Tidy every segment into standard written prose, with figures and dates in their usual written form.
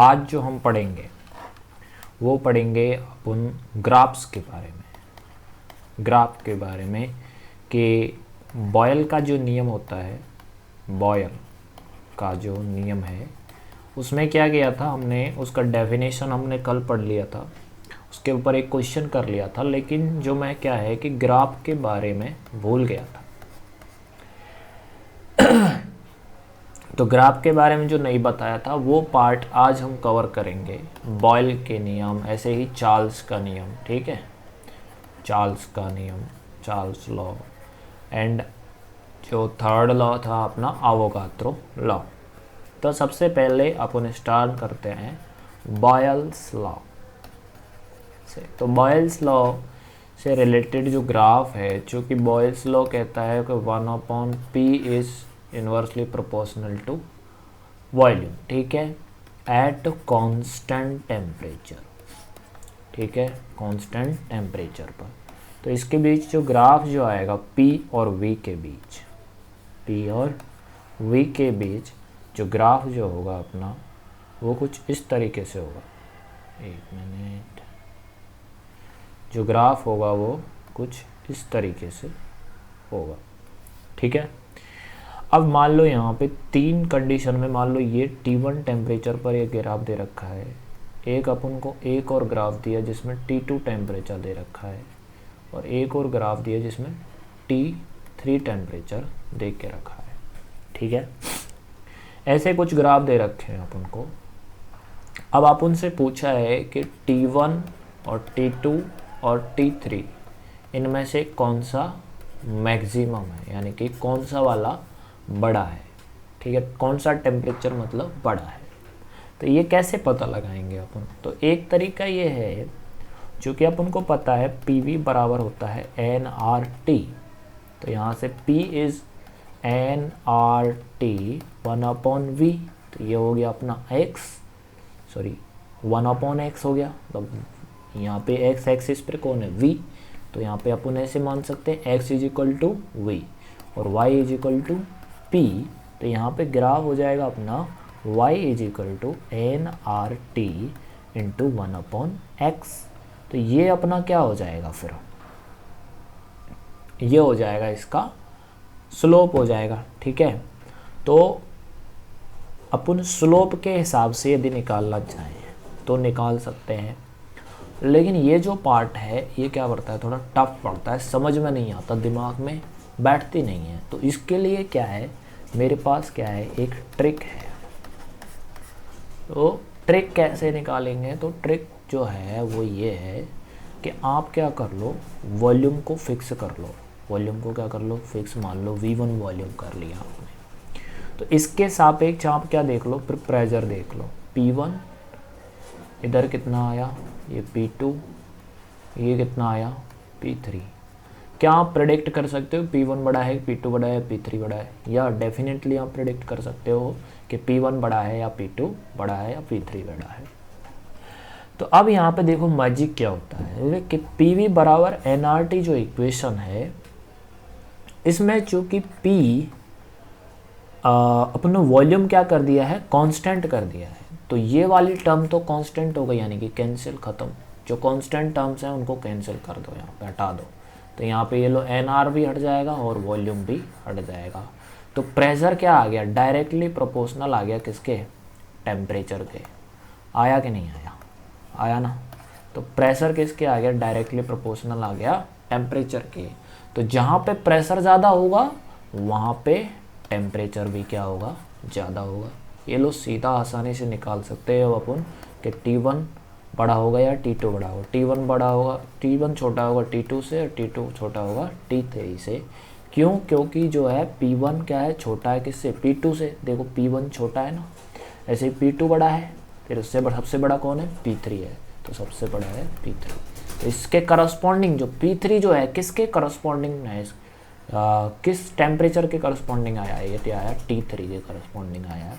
आज जो हम पढ़ेंगे वो पढ़ेंगे अपन ग्राफ्स के बारे में, ग्राफ के बारे में कि बॉयल का जो नियम होता है, बॉयल का जो नियम है उसमें क्या किया था हमने, उसका डेफिनेशन हमने कल पढ़ लिया था, उसके ऊपर एक क्वेश्चन कर लिया था, लेकिन जो मैं क्या है कि ग्राफ के बारे में भूल गया था। तो ग्राफ के बारे में जो नहीं बताया था वो पार्ट आज हम कवर करेंगे। बॉयल के नियम, ऐसे ही चार्ल्स का नियम, ठीक है, चार्ल्स का नियम, चार्ल्स लॉ, एंड जो थर्ड लॉ था अपना अवोगाद्रो लॉ। तो सबसे पहले अपन स्टार्ट करते हैं बॉयल्स लॉ से। तो बॉयल्स लॉ से रिलेटेड जो ग्राफ है, जो कि बॉयल्स लॉ कहता है कि 1/p is inversely proportional to volume, ठीक है, एट कांस्टेंट टेम्परेचर, ठीक है, कांस्टेंट टेम्परेचर पर। तो इसके बीच जो ग्राफ जो आएगा P और V के बीच, P और V के बीच जो ग्राफ जो होगा अपना वो कुछ इस तरीके से होगा। एक मिनट, जो ग्राफ होगा वो कुछ इस तरीके से होगा, ठीक है। अब मान लो यहाँ पे तीन कंडीशन में, मान लो ये T1 टेम्परेचर पर ये ग्राफ दे रखा है, एक अपन को एक और ग्राफ दिया जिसमें T2 टेम्परेचर दे रखा है, और एक और ग्राफ दिया जिसमें T3 टेम्परेचर दे के रखा है, ठीक है। ऐसे कुछ ग्राफ दे रखे हैं अपन को। अब आप उनसे पूछा है कि T1 और T2 और T3 इनमें से कौन सा मैक्सिमम है, यानी कि कौन सा वाला बड़ा है, ठीक है, कौन सा टेम्परेचर मतलब बड़ा है। तो ये कैसे पता लगाएंगे अपन? तो एक तरीका ये है, चूँकि अपन को पता है PV बराबर होता है nRT, तो यहाँ से P इज़ nRT 1/V, तो ये हो गया अपना x, सॉरी 1/x हो गया। तो यहाँ पे x एक्सिस पर कौन है, V, तो यहाँ पे अपन ऐसे मान सकते हैं x = V और y = P, तो यहाँ पे ग्राफ हो जाएगा अपना y = nRT × 1/x। तो ये अपना क्या हो जाएगा, फिर ये हो जाएगा इसका स्लोप हो जाएगा, ठीक है। तो अपन स्लोप के हिसाब से यदि निकालना चाहें तो निकाल सकते हैं, लेकिन ये जो पार्ट है ये क्या पड़ता है, थोड़ा टफ पड़ता है, समझ में नहीं आता, दिमाग में बैठती नहीं है। तो इसके लिए क्या है, मेरे पास क्या है, एक ट्रिक है। तो ट्रिक कैसे निकालेंगे, तो ट्रिक जो है वो ये है कि आप क्या कर लो, वॉल्यूम को फिक्स कर लो, वॉल्यूम को क्या कर लो, फिक्स मान लो, V1 वॉल्यूम कर लिया आपने। तो इसके सापेक्ष आप क्या देख लो, फिर प्रेशर देख लो, P1 इधर कितना आया, ये P2, ये कितना आया, P3। क्या आप प्रेडिक्ट कर सकते हो P1 बड़ा है, P2 बड़ा है, P3 बड़ा है, या डेफिनेटली आप प्रेडिक्ट कर सकते हो कि P1 बड़ा है या P2 बड़ा है या P3 बड़ा है। तो अब यहाँ पे देखो मैजिक क्या होता है कि PV बराबर nRT जो इक्वेशन है, इसमें चूँकि P अपना वॉल्यूम क्या कर दिया है, कांस्टेंट कर दिया है, तो ये वाली टर्म तो कांस्टेंट हो गई, यानी कि कैंसिल, ख़त्म। जो कांस्टेंट टर्म्स हैं उनको कैंसिल कर दो, यहाँ पे हटा दो, तो यहाँ पे ये लो nR भी हट जाएगा और वॉल्यूम भी हट जाएगा। तो प्रेशर क्या आ गया, डायरेक्टली प्रोपोर्शनल आ गया किसके, टेम्परेचर के। आया कि नहीं आया, आया ना। तो प्रेशर किसके आ गया, डायरेक्टली प्रोपोर्शनल आ गया टेम्परेचर के। तो जहाँ पे प्रेशर ज़्यादा होगा वहाँ पे टेम्परेचर भी क्या होगा, ज़्यादा होगा। ये लो सीधा आसानी से निकाल सकते हो अपन कि T1 बड़ा होगा या T2 बड़ा होगा। T1 बड़ा होगा, T1 छोटा होगा T2 से, और T2 छोटा होगा T3 से। क्यों, क्योंकि जो है P1 क्या है, छोटा है किससे, P2 से। देखो P1 छोटा है ना, ऐसे ही P2 बड़ा है, फिर उससे सबसे बड़ा कौन है, P3 है, तो सबसे बड़ा है P3। तो इसके करस्पॉन्डिंग जो P3 जो है किसके करस्पॉन्डिंग है, किस टेम्परेचर के करस्पॉन्डिंग आया है, ये तो आया T3 के करस्पॉन्डिंग आया है।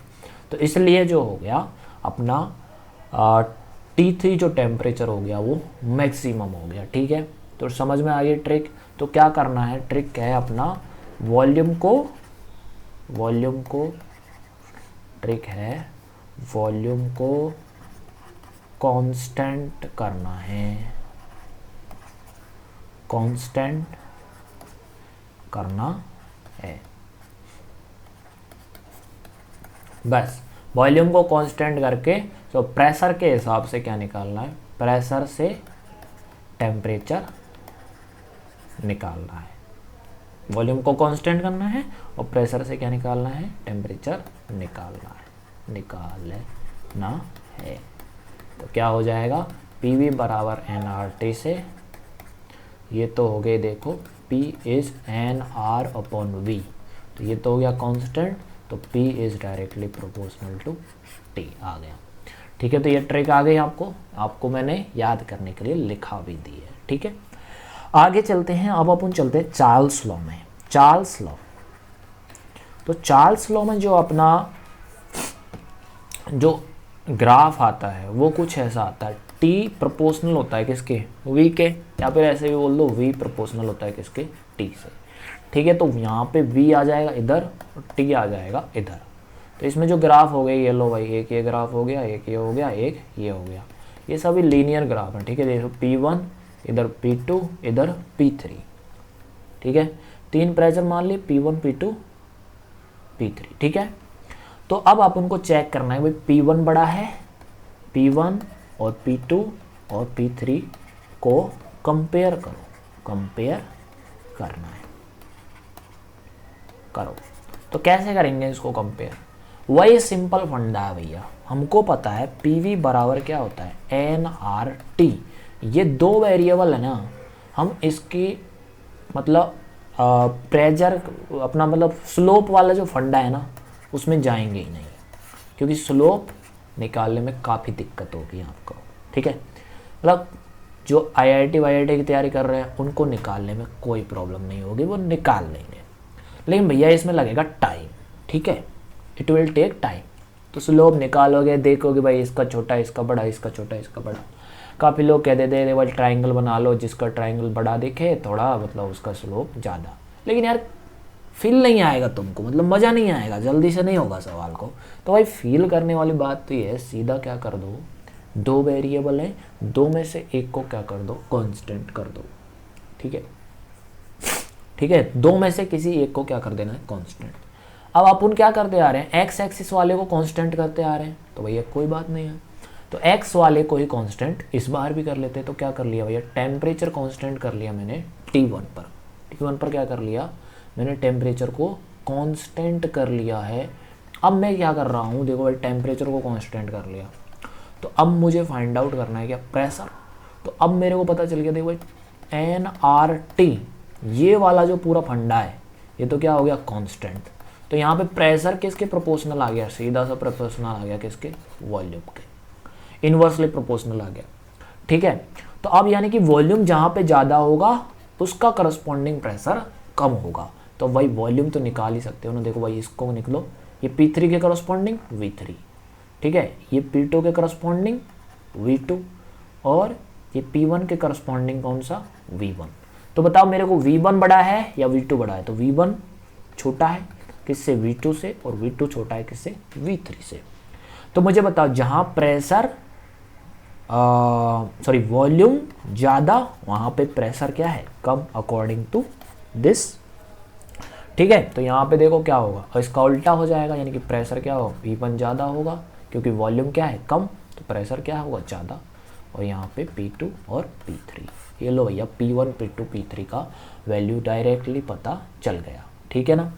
तो इसलिए जो हो गया अपना T3 जो टेम्परेचर हो गया वो मैक्सिमम हो गया, ठीक है। तो समझ में आ गई ट्रिक। तो क्या करना है, ट्रिक है अपना वॉल्यूम को ट्रिक है वॉल्यूम को कांस्टेंट करना है, कांस्टेंट करना है। बस वॉल्यूम को कांस्टेंट करके तो प्रेशर के हिसाब से क्या निकालना है, प्रेशर से टेम्परेचर निकालना है। वॉल्यूम को कांस्टेंट करना है और प्रेशर से क्या निकालना है, टेम्परेचर निकालना है। तो क्या हो जाएगा, पी बराबर एन आर टी से, ये तो हो गए देखो P is n R upon V, तो ये तो हो गया कांस्टेंट, तो P is directly proportional to T आ गया। ठीक है, तो ये ट्रिक आ गई आपको मैंने याद करने के लिए लिखा भी दी है। ठीक है, आगे चलते हैं। अब अपन चलते हैं चार्ल्स लॉ में। चार्ल्स लॉ, तो चार्ल्स लॉ में जो अपना जो ग्राफ आता है वो कुछ ऐसा आता है, T प्रोपोर्शनल होता है किसके, V के, या फिर ऐसे भी बोल दो V प्रोपोर्शनल होता है किसके, T से। ठीक है, तो यहाँ पे V आ जाएगा इधर और T आ जाएगा इधर। तो इसमें जो ग्राफ हो गए ये लो भाई, एक ये ग्राफ हो गया, एक ये हो गया, एक ये हो गया, ये सभी लीनियर ग्राफ हैं। ठीक है, देखो P1 इधर, P2 इधर, P3। ठीक है, तीन प्रेशर मान लिए, P1 P2 P3। ठीक है, तो अब आप उनको चेक करना है भाई, P1 बड़ा है, P1 और P2 और P3 को कंपेयर करो, कंपेयर करना है, करो। तो कैसे करेंगे इसको कंपेयर, वही सिंपल फंडा है भैया। हमको पता है PV बराबर क्या होता है, NRT। ये दो वेरिएबल है ना, हम इसकी मतलब प्रेशर अपना मतलब स्लोप वाला जो फंडा है ना उसमें जाएंगे ही नहीं, क्योंकि स्लोप निकालने में काफ़ी दिक्कत होगी आपको। ठीक है, मतलब जो IIT वाईआईटी की तैयारी कर रहे हैं उनको निकालने में कोई प्रॉब्लम नहीं होगी, वो निकाल लेंगे। लेकिन भैया इसमें लगेगा टाइम। ठीक है, इट विल टेक टाइम। तो स्लोप निकालोगे, देखोगे भाई इसका छोटा, इसका बड़ा, इसका छोटा, इसका बड़ा। काफ़ी लोग कह देते हैं भाई ट्राइंगल बना लो, जिसका ट्राइंगल बड़ा दिखे थोड़ा, मतलब उसका स्लोप ज़्यादा। लेकिन यार फील नहीं आएगा तुमको, मतलब मज़ा नहीं आएगा, जल्दी से नहीं होगा सवाल को। तो भाई फील करने वाली बात तो ये है, सीधा क्या कर दो, दो वेरिएबल है, दो में से एक को क्या कर दो, कांस्टेंट कर दो। ठीक है, ठीक है, दो में से किसी एक को क्या कर देना है, कांस्टेंट। अब अपन क्या करते आ रहे हैं, एक्स एक्सिस वाले को कांस्टेंट करते आ रहे हैं, तो भैया कोई बात नहीं है, तो एक्स वाले को ही कांस्टेंट इस बार भी कर लेते हैं। तो क्या कर लिया भैया, टेम्परेचर कांस्टेंट कर लिया मैंने T1 पर। T1 पर क्या कर लिया मैंने, टेम्परेचर को कांस्टेंट कर लिया है। अब मैं क्या कर रहा हूँ, देखो भाई टेम्परेचर को कांस्टेंट कर लिया, तो अब मुझे फाइंड आउट करना है क्या, प्रेशर। तो अब मेरे को पता चल गया, देखो भाई NRT, ये वाला जो पूरा फंडा है ये तो क्या हो गया, कांस्टेंट। तो यहाँ पे प्रेशर किसके प्रोपोर्शनल आ गया, सीधा सा प्रोपोर्शनल आ गया किसके, वॉल्यूम के, इनवर्सली प्रोपोर्शनल आ गया। ठीक है, तो अब यानी कि वॉल्यूम जहाँ पे ज़्यादा होगा उसका करस्पॉन्डिंग प्रेशर कम होगा। तो भाई वॉल्यूम तो निकाल ही सकते हो ना, देखो भाई इसको निकलो, ये P3 के करस्पॉन्डिंग V3, ठीक है, ये P2 के करस्पॉन्डिंग V2 और ये P1 के करस्पॉन्डिंग कौन सा, V1। तो बताओ मेरे को V1 बड़ा है या V2 बड़ा है, तो V1 छोटा है किससे, V2 से, और V2 छोटा है किससे, V3 से। तो मुझे बताओ जहाँ प्रेशर वॉल्यूम ज़्यादा वहाँ पे प्रेशर क्या है, कम, अकॉर्डिंग टू दिस। ठीक है, तो यहाँ पे देखो क्या होगा, और इसका उल्टा हो जाएगा, यानी कि प्रेशर क्या होगा, P1 ज़्यादा होगा, क्योंकि वॉल्यूम क्या है, कम, तो प्रेशर क्या होगा, ज़्यादा। और यहाँ पे P2 और P3, ये लो भैया P1 P2 P3 का वैल्यू डायरेक्टली पता चल गया। ठीक है ना।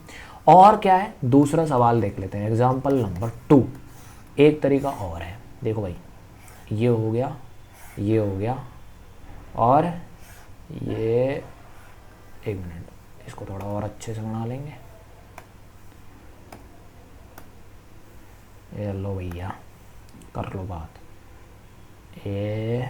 और क्या है, दूसरा सवाल देख लेते हैं, एग्जाम्पल नंबर 2। एक तरीका और है, देखो भाई ये हो गया, ये हो गया, और ये, एक मिनट इसको थोड़ा और अच्छे से बना लेंगे। ये लो भैया कर लो बात, ये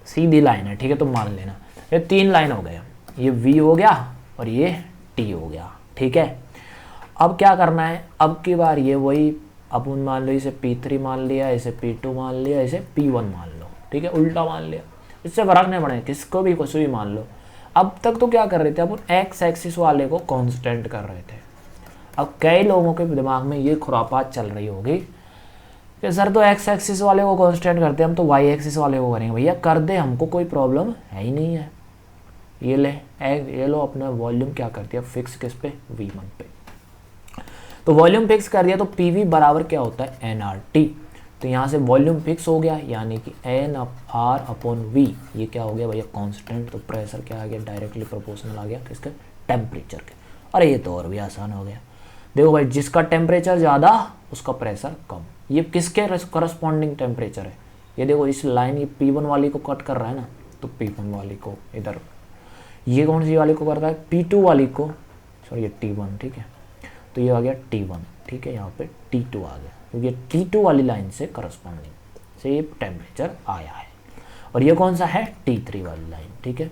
सीधी लाइन है, ठीक है, तो मान लेना ये तीन लाइन हो गए, ये V हो गया और ये T हो गया। ठीक है, अब क्या करना है, अब की बार ये वही अपन मान लो, इसे P3 मान लिया, इसे P2 मान लिया, इसे P1 मान लो। ठीक है, उल्टा मान लिया, इससे फर्क नहीं पड़ेगा, किसको भी कुछ भी मान लो। अब तक तो क्या कर रहे थे अपन, एक्स एक्सिस वाले को कांस्टेंट कर रहे थे। अब कई लोगों के दिमाग में ये खुरापात चल रही होगी कि सर तो एक्स एक्सिस वाले को कांस्टेंट करते हैं, हम तो वाई एक्सिस वाले को करेंगे। भैया कर दे, हमको कोई प्रॉब्लम है ही नहीं है। ये लो अपना वॉल्यूम क्या कर दिया फिक्स, किस पे, V1 पे। तो वॉल्यूम फिक्स कर दिया तो PV बराबर क्या होता है, nRT। तो यहाँ से वॉल्यूम फिक्स हो गया, यानी कि N/R/V, ये क्या हो गया भैया, कांस्टेंट। तो प्रेशर क्या आ गया, डायरेक्टली प्रोपोर्शनल आ गया किसके, टेम्परेचर के। अरे ये तो और भी आसान हो गया। देखो भाई, जिसका टेम्परेचर ज़्यादा उसका प्रेशर कम। ये किसके करस्पॉन्डिंग टेम्परेचर है, ये देखो इस लाइन, ये P1 वाली को कट कर रहा है ना, तो P1 वाली को इधर, ये कौन सी वाली को कर रहा है, P2 वाली को, सॉरी ये T1, ठीक है। तो ये आ गया T1, ठीक है, यहाँ पे T2 आ गया, क्योंकि T2 वाली लाइन से करस्पॉन्डिंग से ये टेम्परेचर आया है। और ये कौन सा है, T3 वाली लाइन, ठीक है।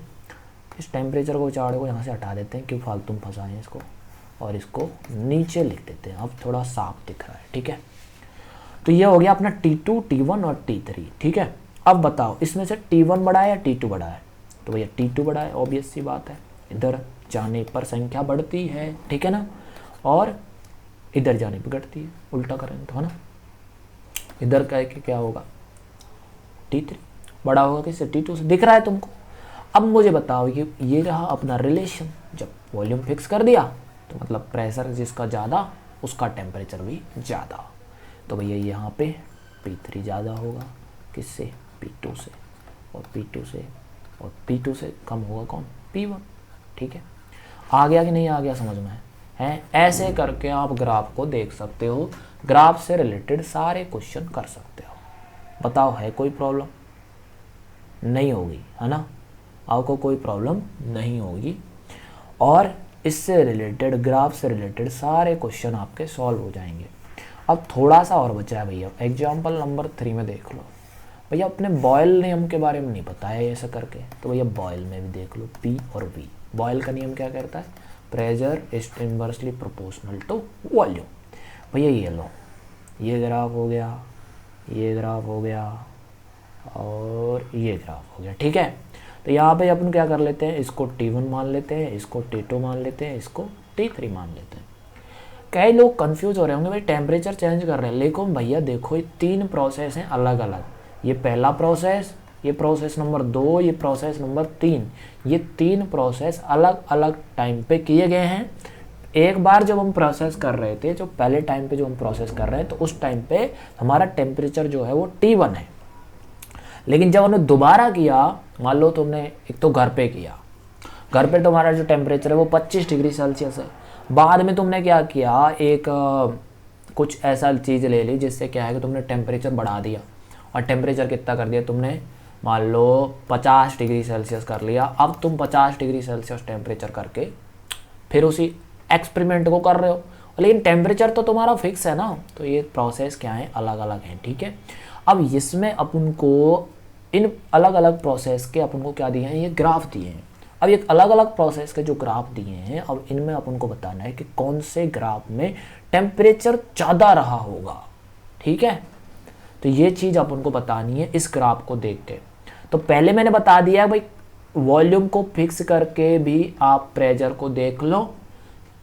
इस टेम्परेचर को, चार्ट को यहाँ से हटा देते हैं, क्यों फालतू में फंसाएं इसको, और इसको नीचे लिख देते हैं, अब थोड़ा साफ दिख रहा है, ठीक है। तो ये हो गया अपना T2, T1 और T3, ठीक है। अब बताओ इसमें से T1 बड़ा है या T2 बड़ा है, तो भैया T2 बड़ा है, ऑब्वियस सी बात है। इधर जाने पर संख्या बढ़ती है, ठीक है ना, और इधर जाने पर घटती है, उल्टा करें तो, है ना। इधर का क्या होगा, T3 बड़ा होगा किससे, T2 से, दिख रहा है तुमको। अब मुझे बताओ ये रहा अपना रिलेशन, जब वॉल्यूम फिक्स कर दिया तो मतलब प्रेशर जिसका ज़्यादा उसका टेम्परेचर भी ज़्यादा। तो भैया यहाँ पे P3 ज़्यादा होगा किससे, P2 से, और P2 से, और P2 से कम होगा कौन, P1, ठीक है। आ गया कि नहीं आ गया समझ में है। ऐसे करके आप ग्राफ को देख सकते हो, ग्राफ से रिलेटेड सारे क्वेश्चन कर सकते हो। बताओ है कोई प्रॉब्लम, नहीं होगी, है ना, आपको कोई प्रॉब्लम नहीं होगी। और इससे रिलेटेड, ग्राफ से रिलेटेड सारे क्वेश्चन आपके सॉल्व हो जाएंगे। अब थोड़ा सा और बचा है भैया, एग्जाम्पल नंबर 3 में देख लो। भैया अपने बॉयल नियम के बारे में नहीं पता है ऐसा करके, तो भैया बॉयल में भी देख लो, P और V। बॉयल का नियम क्या कहता है, pressure is inversely proportional to volume. भैया ये लो, ये ग्राफ हो गया, ये ग्राफ हो गया, और ये ग्राफ हो गया, ठीक है। तो यहाँ पे अपन क्या कर लेते हैं, इसको T1 मान लेते हैं, इसको T2 मान लेते हैं, इसको T3 मान लेते हैं। कई लोग कंफ्यूज हो रहे होंगे भाई टेम्परेचर चेंज कर रहे हैं, लेकिन भैया देखो ये 3 प्रोसेस हैं अलग अलग। ये पहला प्रोसेस, ये प्रोसेस नंबर 2, ये प्रोसेस नंबर 3, ये 3 प्रोसेस अलग अलग टाइम पे किए गए हैं। एक बार जब हम प्रोसेस कर रहे थे, जो पहले टाइम पे जो हम प्रोसेस कर रहे हैं, तो उस टाइम पे हमारा टेम्परेचर जो है वो T1 है। लेकिन जब हमने दोबारा किया, मान लो तुमने एक तो घर पे किया, घर पे तुम्हारा जो टेम्परेचर है वो 25 डिग्री सेल्सियस है। बाद में तुमने क्या किया, एक कुछ ऐसा चीज़ ले ली जिससे क्या है कि तुमने टेम्परेचर बढ़ा दिया, और टेम्परेचर कितना कर दिया तुमने, मान लो 50 डिग्री सेल्सियस कर लिया। अब तुम 50 डिग्री सेल्सियस टेम्परेचर करके फिर उसी एक्सपेरिमेंट को कर रहे हो, लेकिन टेम्परेचर तो तुम्हारा फिक्स है ना। तो ये प्रोसेस क्या है, अलग अलग हैं, ठीक है। अब इसमें अपन को इन अलग अलग प्रोसेस के अपन को क्या दिए हैं, ये ग्राफ दिए हैं। अब ये अलग अलग प्रोसेस के जो ग्राफ दिए हैं, अब इनमें अपन को बताना है कि कौन से ग्राफ में टेम्परेचर ज़्यादा रहा होगा, ठीक है। तो ये चीज़ अपन को बतानी है इस ग्राफ को देख के। तो पहले मैंने बता दिया भाई, वॉल्यूम को फिक्स करके भी आप प्रेशर को देख लो,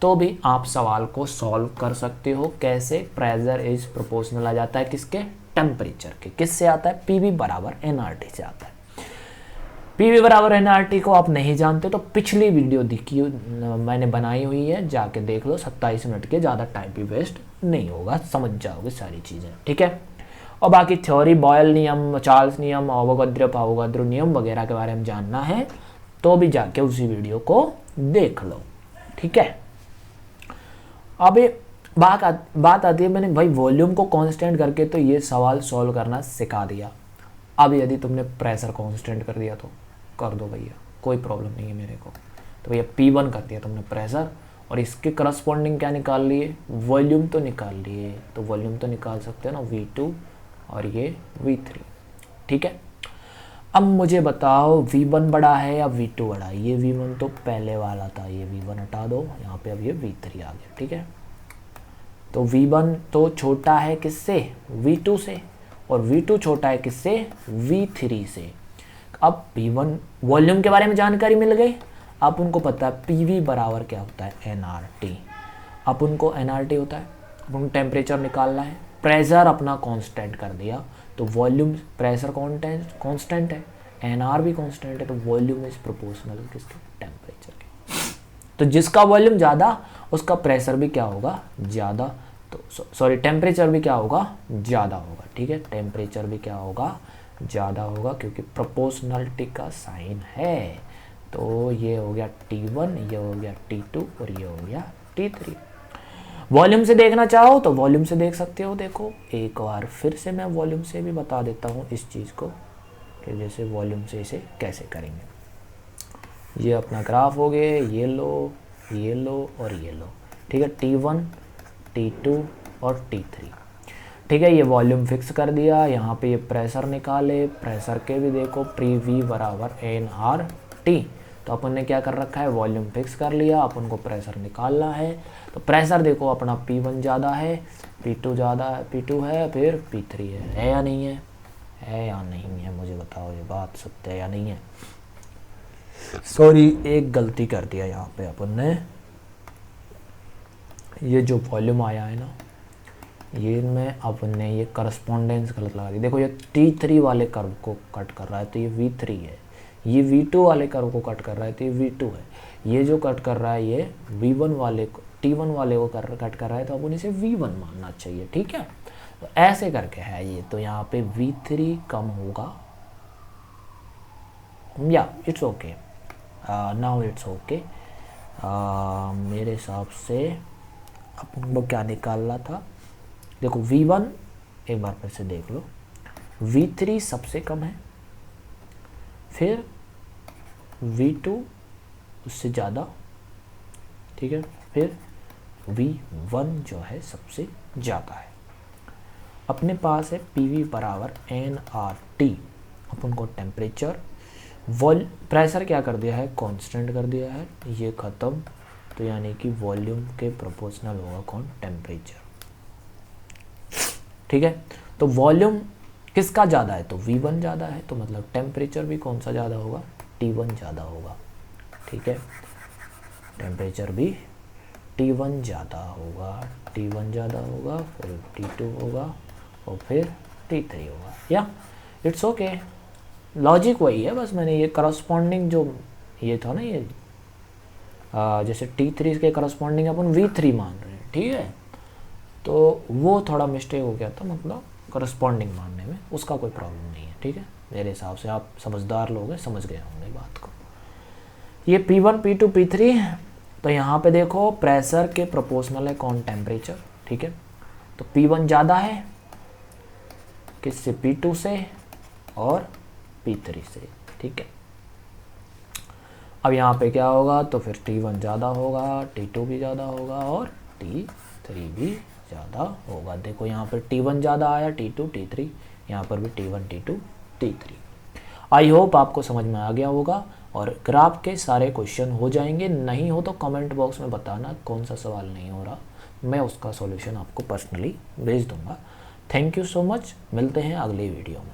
तो भी आप सवाल को सॉल्व कर सकते हो। कैसे, प्रेशर इज प्रोपोर्शनल आ जाता है किसके, टेम्परेचर के। किससे आता है, PV बराबर nRT से आता है। PV बराबर nRT को आप नहीं जानते तो पिछली वीडियो देखी मैंने बनाई हुई है, जाके देख लो, 27 मिनट के, ज़्यादा टाइम भी वेस्ट नहीं होगा, समझ जाओगे सारी चीज़ें, ठीक है। और बाकी थ्योरी, बॉयल नियम, चार्ल्स नियम, अवोगाद्रो नियम वगैरह के बारे में जानना है तो भी जाके उसी वीडियो को देख लो, ठीक है। अब बात आती है, मैंने भाई वॉल्यूम को कांस्टेंट करके तो ये सवाल सॉल्व करना सिखा दिया। अब यदि तुमने प्रेशर कांस्टेंट कर दिया तो कर दो भैया, कोई प्रॉब्लम नहीं है मेरे को। तो भैया P1 कर दिया तुमने प्रेशर, और इसके करस्पॉन्डिंग क्या निकाल लिए, वॉल्यूम तो निकाल लिए। तो वॉल्यूम तो निकाल सकते हो ना, V2 और ये V3, ठीक है। अब मुझे बताओ V1 बड़ा है या V2 बड़ा है। ये V1 तो पहले वाला था, ये V1 हटा दो, यहाँ पे अब ये V3 आ गया, ठीक है। तो V1 तो छोटा है किससे, V2 से, और V2 छोटा है किससे, V3 से। अब P1 वॉल्यूम के बारे में जानकारी मिल गई। अब उनको पता है PV बराबर क्या होता है, nRT। अब उनको nRT होता है, अब उनको टेम्परेचर निकालना है, प्रेशर अपना कांस्टेंट कर दिया, तो वॉल्यूम प्रेशर कांस्टेंट है, एनआर भी कांस्टेंट है, तो वॉल्यूम इज प्रोपोर्शनल किसके, टेम्परेचर के। तो जिसका वॉल्यूम ज़्यादा उसका प्रेशर भी क्या होगा, ज़्यादा, तो सॉरी टेम्परेचर भी क्या होगा, ज़्यादा होगा। ठीक है, टेम्परेचर भी क्या होगा, ज़्यादा होगा, क्योंकि प्रोपोर्शनलिटी का साइन है। तो ये हो गया T1, ये हो गया T2 और ये हो गया T3। वॉल्यूम से देखना चाहो तो वॉल्यूम से देख सकते हो। देखो एक बार फिर से मैं वॉल्यूम से भी बता देता हूँ इस चीज़ को कि जैसे वॉल्यूम से इसे कैसे करेंगे। ये अपना ग्राफ हो गए, ये लो, ये लो और ये लो। ठीक है, T1, T2 और T3। ठीक है, ये वॉल्यूम फिक्स कर दिया। यहाँ पे ये प्रेशर निकाले, प्रेशर के भी देखो प्री V बराबर nRT। तो अपन ने क्या कर रखा है, वॉल्यूम फिक्स कर लिया, अपन को प्रेशर निकालना है। तो प्रेशर देखो अपना P1 ज़्यादा है, P2 ज़्यादा है, P2 है, फिर P3 है या नहीं है? है या नहीं है, मुझे बताओ, ये बात सत्य है या नहीं है? सॉरी, एक गलती कर दिया यहाँ पे अपन ने, ये जो वॉल्यूम आया है ना, ये में अपन ने ये करस्पॉन्डेंस गलत लगा दी। देखो ये T3 वाले कर्व को कट कर रहा है तो ये V3 है, ये V2 वाले कर्व को कट कर रहा है तो ये V2 है, ये जो कट कर रहा है ये V1 वाले को, T1 वाले को कट कर रहा है, तो अपन इसे V1 मानना चाहिए। ठीक है, तो ऐसे करके है ये। तो यहाँ पे V3 कम होगा, या it's okay, now it's okay. मेरे हिसाब से अपन को क्या निकालना था, देखो V1 एक बार फिर से देख लो, V3 सबसे कम है, फिर V2 उससे ज़्यादा, ठीक है, फिर V1 जो है सबसे ज़्यादा है। अपने पास है PV बराबर nRT, अपन को टेम्परेचर प्रेशर क्या कर दिया है, कांस्टेंट कर दिया है, ये ख़त्म। तो यानी कि वॉल्यूम के प्रोपोर्शनल होगा कौन, टेम्परेचर। ठीक है, तो वॉल्यूम किसका ज़्यादा है, तो V1 ज़्यादा है, तो मतलब टेम्परेचर भी कौन सा ज़्यादा होगा, T1 ज़्यादा होगा। ठीक है, टेम्परेचर भी T1 ज़्यादा होगा, T1 ज़्यादा होगा, फिर T2 होगा और फिर T3 होगा। या इट्स ओके, लॉजिक वही है, बस मैंने ये करस्पॉन्डिंग जो ये था ना, ये जैसे T3 के करस्पॉन्डिंग अपन V3 मान रहे हैं। ठीक है, तो वो थोड़ा मिस्टेक हो गया था, मतलब करस्पॉन्डिंग मानने में, उसका कोई प्रॉब्लम नहीं है। ठीक है, मेरे हिसाब से आप समझदार लोग हैं, समझ गए होंगे बात को। ये P1, P2, P3, तो यहाँ पे देखो प्रेशर के प्रोपोर्शनल है कौन, टेम्परेचर। ठीक है, तो P1 ज़्यादा है किससे, P2 से और P3 से। ठीक है, अब यहाँ पे क्या होगा, तो फिर T1 ज़्यादा होगा, T2 भी ज़्यादा होगा और T3 भी ज़्यादा होगा। देखो यहाँ पर T1 ज़्यादा आया, T2, T3, यहाँ पर भी T1, T2, T3। I hope आपको समझ में आ गया होगा और ग्राफ के सारे क्वेश्चन हो जाएंगे। नहीं हो तो कमेंट बॉक्स में बताना कौन सा सवाल नहीं हो रहा, मैं उसका सॉल्यूशन आपको पर्सनली भेज दूंगा। थैंक यू सो मच, मिलते हैं अगली वीडियो में।